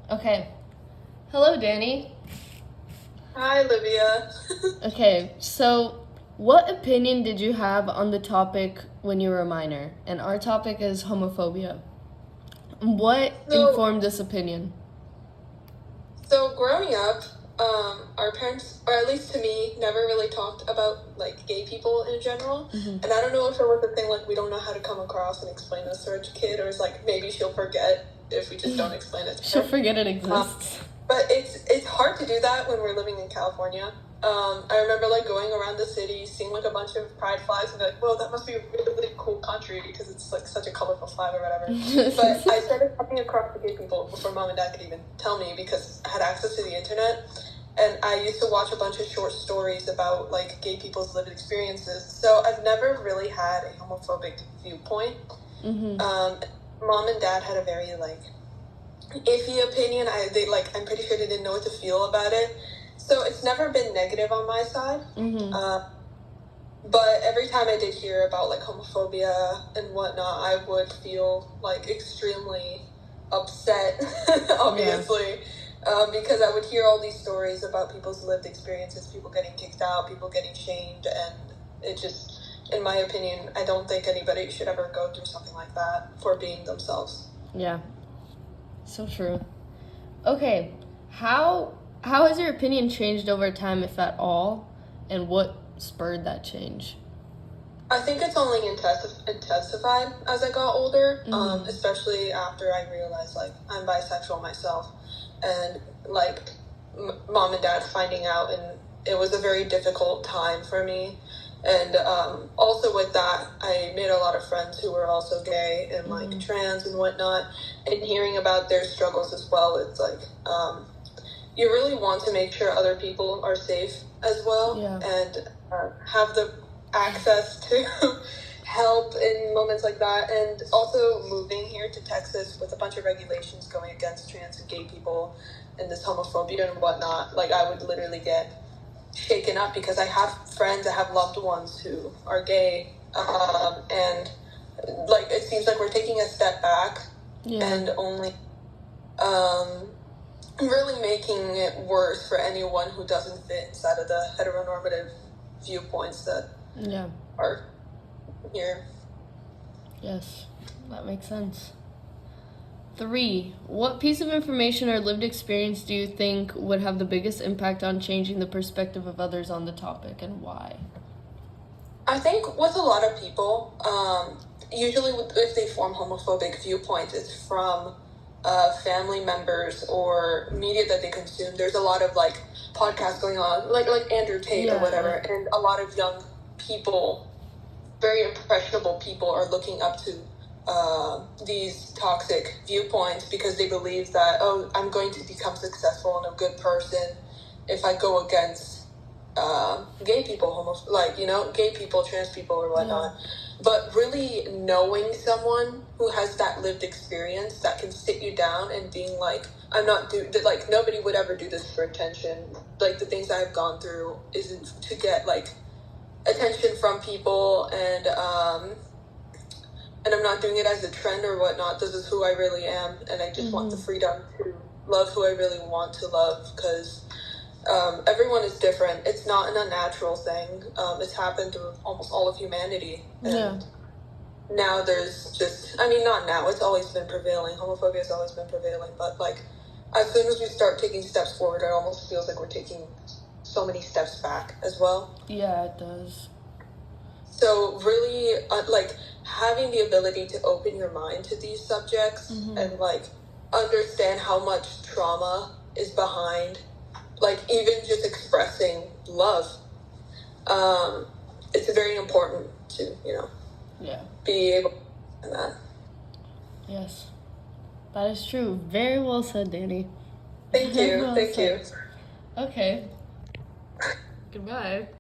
Okay. Hello, Danny. Hi, Olivia. Okay, so what opinion did you have on the topic when you were a minor? And our topic is homophobia. What So, informed this opinion? so growing up, our parents, or at least to me, never really talked about like gay people in general. Mm-hmm. And I don't know if it was a thing like we don't know how to come across and explain this to our kid, or it's like maybe she'll forget if we just don't explain it to She'll her. forget it Um, exists. but it's hard to do that when we're living in California. I remember like going around the city, seeing like a bunch of pride flags, and be like, "Whoa, that must be a really cool country because it's like such a colorful flag or whatever." But I started coming across the gay people before mom and dad could even tell me because I had access to the internet, and I used to watch a bunch of short stories about like gay people's lived experiences. So I've never really had a homophobic viewpoint. Mm-hmm. Mom and dad had a very like iffy opinion. I'm pretty sure they didn't know what to feel about it. So it's never been negative on my side. Mm-hmm. But every time I did hear about like homophobia and whatnot, I would feel like extremely upset, obviously, because I would hear all these stories about people's lived experiences, people getting kicked out, people getting shamed, and it just, in my opinion, I don't think anybody should ever go through something like that for being themselves. Yeah. So true. Okay. How has your opinion changed over time, if at all? And what spurred that change? I think it's only intensified as I got older, Mm-hmm. especially after I realized like I'm bisexual myself, and like mom and dad finding out, and it was a very difficult time for me. And also with that, I made a lot of friends who were also gay and like Mm-hmm. trans and whatnot, and hearing about their struggles as well. It's like you really want to make sure other people are safe as well, Yeah. and have the access to help in moments like that. And also moving here to Texas with a bunch of regulations going against trans and gay people and this homophobia and whatnot, like I would literally get shaken up because I have friends, I have loved ones who are gay, and like it seems like we're taking a step back Yeah. and only um, really making it worse for anyone who doesn't fit inside of the heteronormative viewpoints that Yeah. are here. Yes. That makes sense. 3. What piece of information or lived experience do you think would have the biggest impact on changing the perspective of others on the topic, and why? I think with a lot of people, usually if they form homophobic viewpoints, it's from family members or media that they consume. There's a lot of like podcasts going on, like Andrew Tate or whatever, Yeah. and a lot of young people, very impressionable people, are looking up to these toxic viewpoints because they believe that, oh, I'm going to become successful and a good person if I go against gay people, gay people, trans people, or Yeah. whatnot. But really knowing someone who has that lived experience that can sit you down and being like, I'm not like nobody would ever do this for attention. Like the things I've gone through isn't to get like attention from people, and I'm not doing it as a trend or whatnot. This is who I really am, and I just want the Mm-hmm. freedom to love who I really want to love because everyone is different. It's not an unnatural thing. It's happened to almost all of humanity, Yeah. and now there's just, I mean, not now. It's always been prevailing. Homophobia has always been prevailing, but like as soon as we start taking steps forward, it almost feels like we're taking so many steps back as well. Yeah, it does. So really, like having the ability to open your mind to these subjects Mm-hmm. and like understand how much trauma is behind, like even just expressing love. It's very important to Yeah. be able to do that. Yes. That is true. Very well said, Danny. Thank Very you, well thank you. said. Okay. Goodbye.